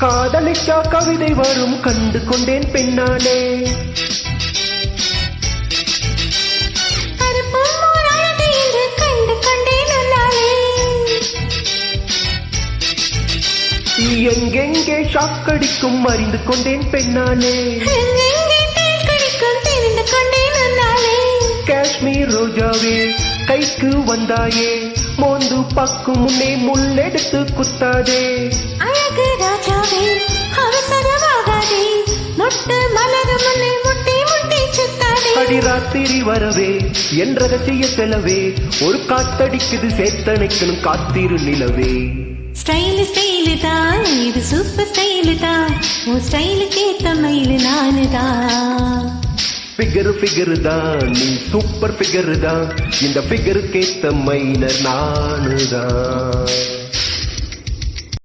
காதலிச்சா கவிதை வரும் கண்டு கொண்டேன் பெண்ணாலே. எங்கெங்கே ஷாக்கடிக்கும் அறிந்து கொண்டேன் பெண்ணாலே. காஷ்மீர் ரோஜாவே கைக்கு வந்தாயே, மோந்து பாக்கும் முன்னே முள்ளெடுத்து குத்தாதே. அழகு ராஜாவே அவசரமாகாதே, மொட்டு மலரும் முன்னே முட்டை முட்டை சுத்தாதே. அடி ராத்திரி வரவே என் ரகசிய செலவே, ஒரு காத்தடிக்குது சேத்தனைக்கணும் காத்திரு நிலவே. ஸ்டைலு ஸ்டைலு தான் இது, சூப்பர் ஸ்டைலு தான், உன் ஸ்டைலுக்கு ஏத்த மயிலு நானு தான். ஃபிகரு ஃபிகரு தான் நீ சூப்பர் ஃபிகரு தான், இந்த ஃபிகருக்கு ஏத்த மைனர் நானு தான்.